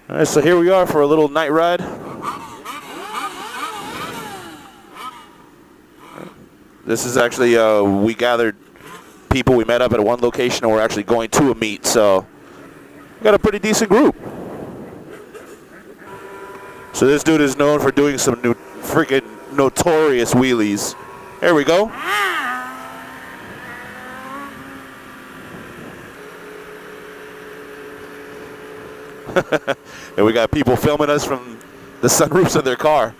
All right, so here we are for a little night ride. This is actually, we gathered people. We met up at one location and we're actually going to a meet, so we got a pretty decent group. So this dude is known for doing some freaking notorious wheelies. Here we go. And we got people filming us from the sunroofs of their car.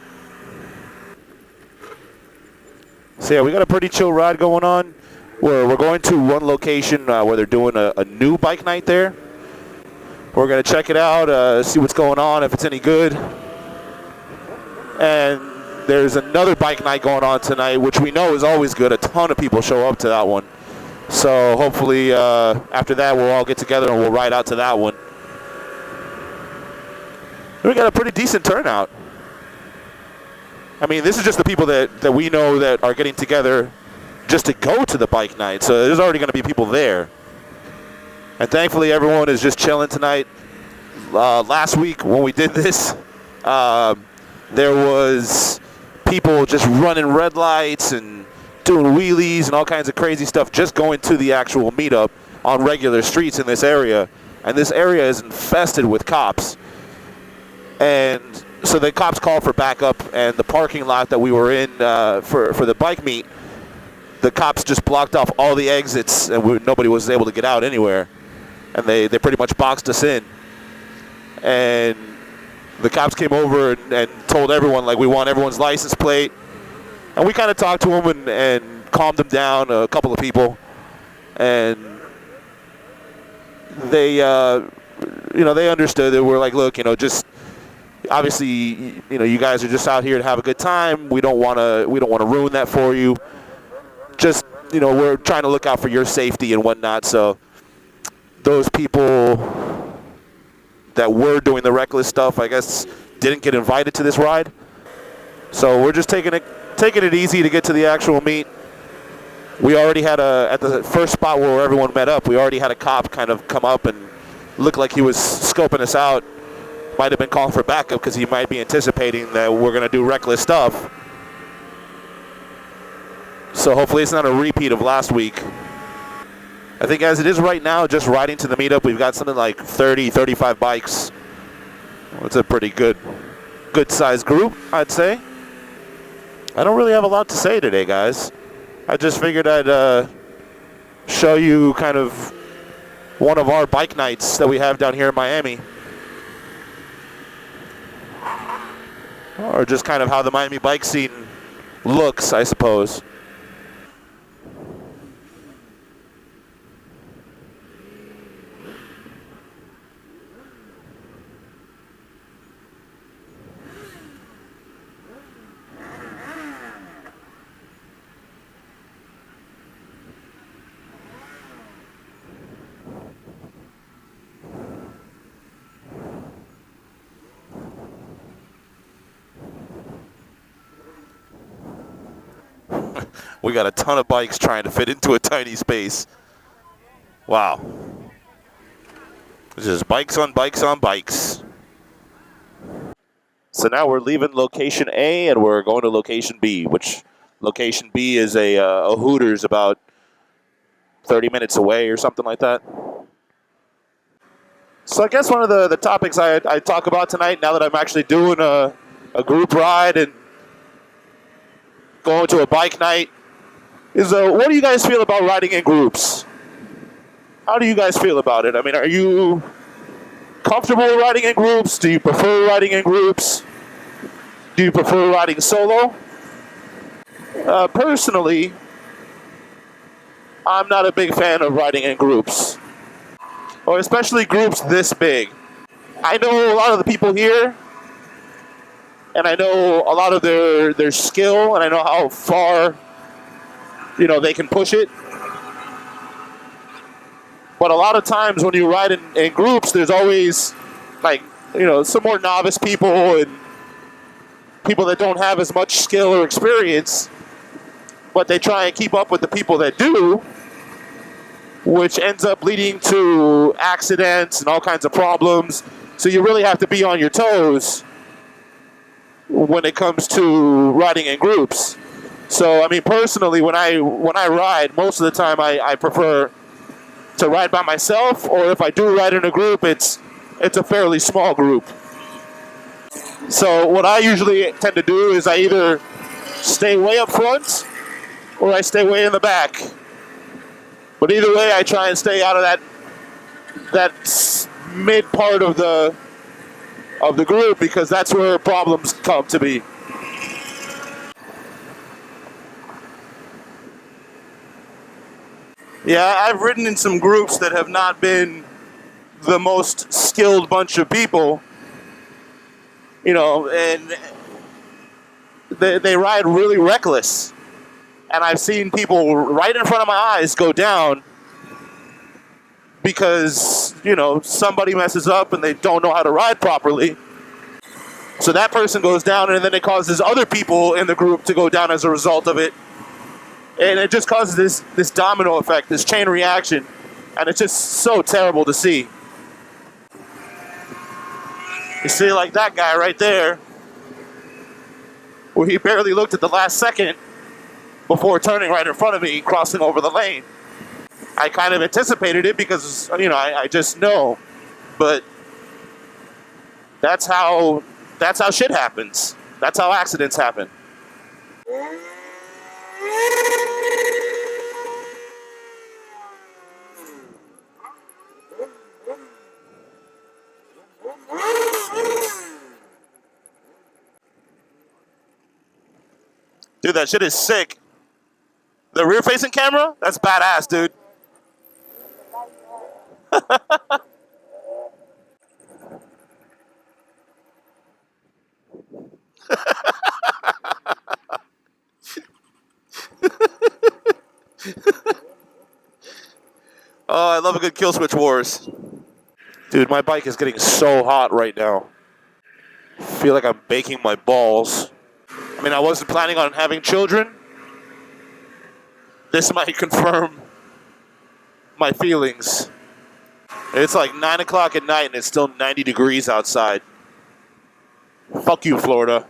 So yeah, we got a pretty chill ride going on. We're going to one location where they're doing a new bike night there. We're going to check it out, see what's going on, if it's any good. And there's another bike night going on tonight, which we know is always good. A ton of people show up to that one. So hopefully after that we'll all get together and we'll ride out to that one. We got a pretty decent turnout. I mean, this is just the people that we know that are getting together just to go to the bike night. So there's already going to be people there. And thankfully, everyone is just chilling tonight. Last week when we did this, there was people just running red lights and doing wheelies and all kinds of crazy stuff just going to the actual meetup on regular streets in this area. And this area is infested with cops. And so the cops called for backup, and the parking lot that we were in for the bike meet, the cops just blocked off all the exits, and nobody was able to get out anywhere. And they pretty much boxed us in. And the cops came over and told everyone, like, we want everyone's license plate. And we kind of talked to them and calmed them down, a couple of people. And they, they understood that we're like, look, just obviously, you guys are just out here to have a good time. We don't want to ruin that for you. Just, we're trying to look out for your safety and whatnot. So those people that were doing the reckless stuff, I guess, didn't get invited to this ride. So we're just taking it easy to get to the actual meet. We already had at the first spot where everyone met up, we already had a cop kind of come up and look like he was scoping us out. Might have been calling for backup because he might be anticipating that we're going to do reckless stuff. So hopefully it's not a repeat of last week. I think as it is right now, just riding to the meetup, we've got something like 30, 35 bikes. Well, it's a pretty good sized group, I'd say. I don't really have a lot to say today, guys. I just figured I'd show you kind of one of our bike nights that we have down here in Miami. Or just kind of how the Miami bike scene looks, I suppose. We got a ton of bikes trying to fit into a tiny space. Wow. It's just bikes on bikes on bikes. So now we're leaving location A and we're going to location B, which location B is a Hooters about 30 minutes away or something like that. So I guess one of the topics I talk about tonight, now that I'm actually doing a group ride and going to a bike night, is what do you guys feel about riding in groups? How do you guys feel about it? I mean, are you comfortable riding in groups? Do you prefer riding in groups? Do you prefer riding solo? Personally, I'm not a big fan of riding in groups, or especially groups this big. I know a lot of the people here, and I know a lot of their skill, and I know how far they can push it. But a lot of times when you ride in groups, there's always some more novice people and people that don't have as much skill or experience, but they try and keep up with the people that do, which ends up leading to accidents and all kinds of problems. So you really have to be on your toes when it comes to riding in groups. So I mean, personally, when I ride, most of the time I prefer to ride by myself, or if I do ride in a group, it's a fairly small group. So what I usually tend to do is I either stay way up front or I stay way in the back. But either way, I try and stay out of that mid part of the group, because that's where problems come to be. Yeah, I've ridden in some groups that have not been the most skilled bunch of people, you know, and they ride really reckless. And I've seen people right in front of my eyes go down because, you know, somebody messes up and they don't know how to ride properly. So that person goes down, and then it causes other people in the group to go down as a result of it. And it just causes this domino effect, this chain reaction. And it's just so terrible to see. You see, like that guy right there, where he barely looked at the last second before turning right in front of me, crossing over the lane. I kind of anticipated it because, you know, I just know. But that's how shit happens. That's how accidents happen. Dude, that shit is sick. The rear-facing camera? That's badass, dude. Oh, I love a good kill switch wars. Dude, my bike is getting so hot right now. I feel like I'm baking my balls. I mean, I wasn't planning on having children. This might confirm my feelings. It's like 9 o'clock at night and it's still 90 degrees outside. Fuck you, Florida.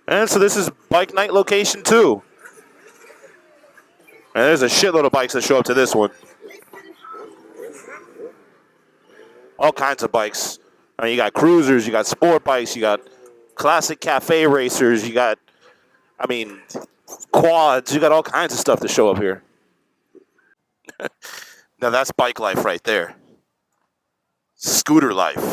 And so this is bike night location 2. And there's a shitload of bikes that show up to this one. All kinds of bikes. I mean, you got cruisers, you got sport bikes, you got classic cafe racers, you got, I mean, quads, you got all kinds of stuff to show up here. Now that's bike life right there. Scooter life.